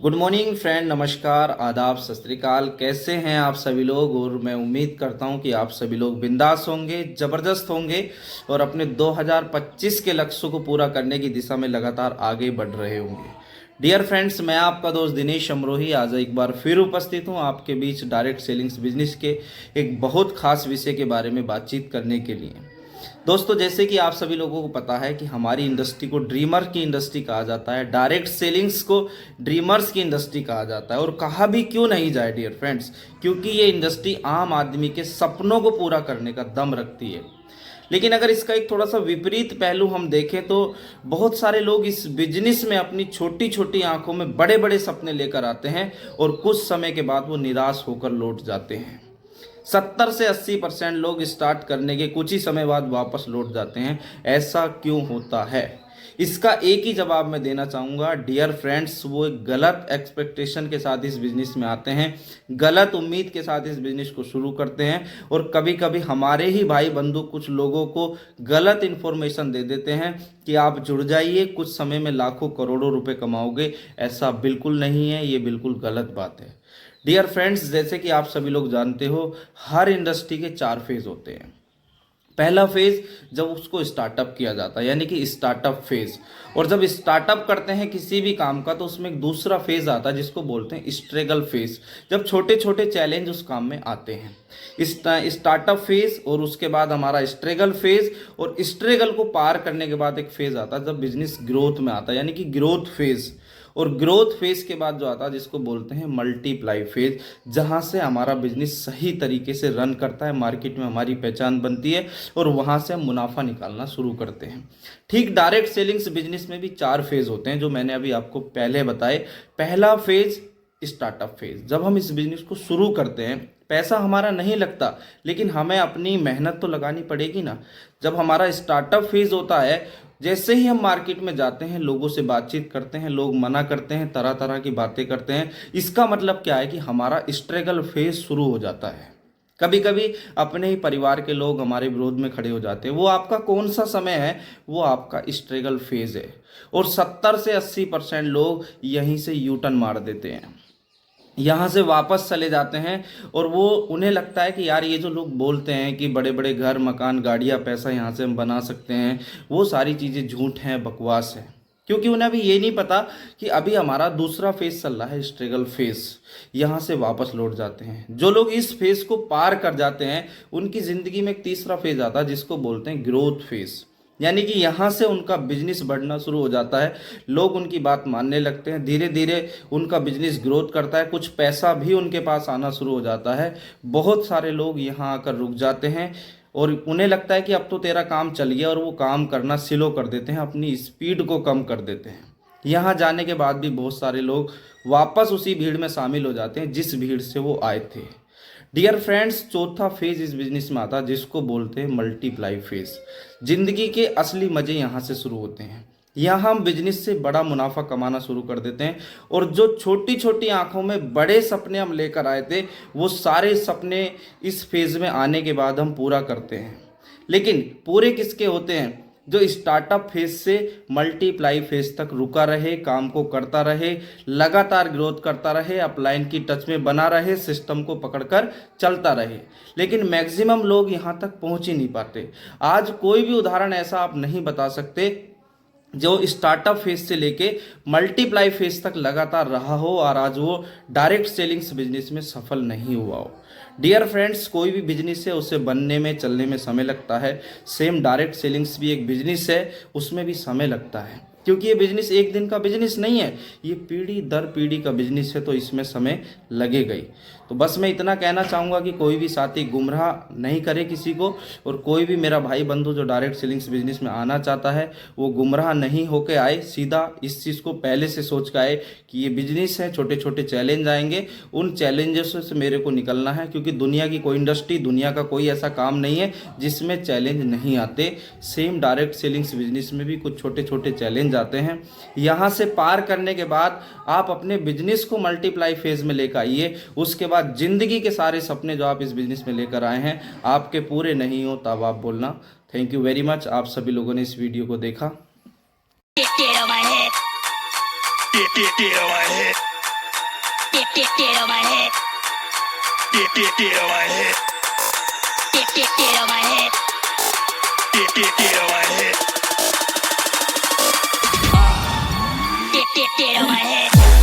Good morning friend, नमस्कार, आदाब, सत श्री अकाल। कैसे हैं आप सभी लोग। और मैं उम्मीद करता हूं कि आप सभी लोग बिंदास होंगे, ज़बरदस्त होंगे और अपने 2025 के लक्ष्यों को पूरा करने की दिशा में लगातार आगे बढ़ रहे होंगे। डियर फ्रेंड्स, मैं आपका दोस्त दिनेश अमरोही आज एक बार फिर उपस्थित हूं आपके बीच डायरेक्ट सेलिंग्स बिजनेस के एक बहुत खास विषय के बारे में बातचीत करने के लिए। दोस्तों, जैसे कि आप सभी लोगों को पता है कि हमारी इंडस्ट्री को ड्रीमर की इंडस्ट्री कहा जाता है, डायरेक्ट सेलिंग्स को ड्रीमर्स की इंडस्ट्री कहा जाता है। और कहा भी क्यों नहीं जाए डियर फ्रेंड्स, क्योंकि ये इंडस्ट्री आम आदमी के सपनों को पूरा करने का दम रखती है। लेकिन अगर इसका एक थोड़ा सा विपरीत पहलू हम देखें तो बहुत सारे लोग इस बिजनेस में अपनी छोटी छोटी आंखों में बड़े बड़े सपने लेकर आते हैं और कुछ समय के बाद वो निराश होकर लौट जाते हैं। 70 से 80% लोग स्टार्ट करने के कुछ ही समय बाद वापस लौट जाते हैं। ऐसा क्यों होता है, इसका एक ही जवाब मैं देना चाहूँगा डियर फ्रेंड्स। वो एक गलत एक्सपेक्टेशन के साथ इस बिज़नेस में आते हैं, गलत उम्मीद के साथ इस बिज़नेस को शुरू करते हैं और कभी कभी हमारे ही भाई बंधु कुछ लोगों को गलत इन्फॉर्मेशन दे देते हैं कि आप जुड़ जाइए, कुछ समय में लाखों करोड़ों रुपए कमाओगे। ऐसा बिल्कुल नहीं है, ये बिल्कुल गलत बात है। डियर फ्रेंड्स, जैसे कि आप सभी लोग जानते हो, हर इंडस्ट्री के 4 फेज होते हैं। पहला फेज जब उसको स्टार्टअप किया जाता है, यानी कि स्टार्टअप फेज। और जब स्टार्टअप करते हैं किसी भी काम का तो उसमें एक दूसरा फेज आता है जिसको बोलते हैं स्ट्रगल फेज, जब छोटे छोटे चैलेंज उस काम में आते हैं। स्टार्टअप फेज और उसके बाद हमारा स्ट्रगल फेज, और स्ट्रगल को पार करने के बाद एक फेज आता है जब बिजनेस ग्रोथ में आता है, यानी कि ग्रोथ फेज। और ग्रोथ फेज के बाद जो आता है जिसको बोलते हैं मल्टीप्लाई फेज, जहां से हमारा बिजनेस सही तरीके से रन करता है, मार्केट में हमारी पहचान बनती है और वहां से हम मुनाफा निकालना शुरू करते हैं। ठीक डायरेक्ट सेलिंग्स बिजनेस में भी 4 फेज होते हैं जो मैंने अभी आपको पहले बताए। पहला फेज स्टार्टअप फेज, जब हम इस बिजनेस को शुरू करते हैं, पैसा हमारा नहीं लगता लेकिन हमें अपनी मेहनत तो लगानी पड़ेगी ना। जब हमारा स्टार्टअप फेज होता है, जैसे ही हम मार्केट में जाते हैं, लोगों से बातचीत करते हैं, लोग मना करते हैं, तरह तरह की बातें करते हैं, इसका मतलब क्या है कि हमारा स्ट्रगल फेज शुरू हो जाता है। कभी कभी अपने ही परिवार के लोग हमारे विरोध में खड़े हो जाते हैं। वो आपका कौन सा समय है, वो आपका स्ट्रगल फेज है। और 70 से 80% लोग यहीं से यू टर्न मार देते हैं, यहाँ से वापस चले जाते हैं। और वो उन्हें लगता है कि यार ये जो लोग बोलते हैं कि बड़े बड़े घर, मकान, गाड़ियाँ, पैसा यहाँ से हम बना सकते हैं, वो सारी चीज़ें झूठ हैं, बकवास है। क्योंकि उन्हें अभी ये नहीं पता कि अभी हमारा दूसरा फेज चल रहा है, स्ट्रगल फेज। यहाँ से वापस लौट जाते हैं। जो लोग इस फेज को पार कर जाते हैं उनकी ज़िंदगी में एक तीसरा फेज आता है जिसको बोलते हैं ग्रोथ फेज, यानी कि यहाँ से उनका बिजनेस बढ़ना शुरू हो जाता है। लोग उनकी बात मानने लगते हैं, धीरे धीरे उनका बिजनेस ग्रोथ करता है, कुछ पैसा भी उनके पास आना शुरू हो जाता है। बहुत सारे लोग यहाँ आकर रुक जाते हैं और उन्हें लगता है कि अब तो तेरा काम चल गया, और वो काम करना स्लो कर देते हैं, अपनी स्पीड को कम कर देते हैं। यहाँ जाने के बाद भी बहुत सारे लोग वापस उसी भीड़ में शामिल हो जाते हैं जिस भीड़ से वो आए थे। डियर फ्रेंड्स, चौथा फेज इस बिजनेस में आता है जिसको बोलते हैं मल्टीप्लाई फेज। जिंदगी के असली मजे यहाँ से शुरू होते हैं। यहाँ हम बिजनेस से बड़ा मुनाफा कमाना शुरू कर देते हैं और जो छोटी छोटी आंखों में बड़े सपने हम लेकर आए थे, वो सारे सपने इस फेज में आने के बाद हम पूरा करते हैं। लेकिन पूरे किसके होते हैं? जो स्टार्टअप फेज से मल्टीप्लाई फेज तक रुका रहे, काम को करता रहे, लगातार ग्रोथ करता रहे, अपलाइन की टच में बना रहे, सिस्टम को पकड़कर चलता रहे। लेकिन मैक्सिमम लोग यहाँ तक पहुँच ही नहीं पाते। आज कोई भी उदाहरण ऐसा आप नहीं बता सकते जो स्टार्टअप फेज से लेके मल्टीप्लाई फेज तक लगातार रहा हो और आज वो डायरेक्ट सेलिंग्स बिजनेस में सफल नहीं हुआ हो। डियर फ्रेंड्स, कोई भी बिजनेस है उसे बनने में, चलने में समय लगता है। सेम डायरेक्ट सेलिंग्स भी एक बिजनेस है, उसमें भी समय लगता है, क्योंकि ये बिजनेस एक दिन का बिजनेस नहीं है, ये पीढ़ी दर पीढ़ी का बिजनेस है, तो इसमें समय लगेगा ही। तो बस मैं इतना कहना चाहूँगा कि कोई भी साथी गुमराह नहीं करे किसी को, और कोई भी मेरा भाई बंधु जो डायरेक्ट सेलिंग्स बिजनेस में आना चाहता है वो गुमराह नहीं होके आए, सीधा इस चीज़ को पहले से सोच के आए कि ये बिजनेस है, छोटे छोटे चैलेंज आएंगे, उन चैलेंजेस से मेरे को निकलना है। क्योंकि दुनिया की कोई इंडस्ट्री, दुनिया का कोई ऐसा काम नहीं है जिसमें चैलेंज नहीं आते। सेम डायरेक्ट सेलिंग्स बिजनेस में भी कुछ छोटे छोटे चैलेंज आते हैं। यहाँ से पार करने के बाद आप अपने बिजनेस को मल्टीप्लाई फेज में लेकर आइए। उसके बाद जिंदगी के सारे सपने जो आप इस बिजनेस में लेकर आए हैं आपके पूरे नहीं हो तब आप बोलना। थैंक यू वेरी मच, आप सभी लोगों ने इस वीडियो को देखा। Get on my head. Get on my head. Get on my head. Get on my head. Get on my head. Get on my head. Get on my head.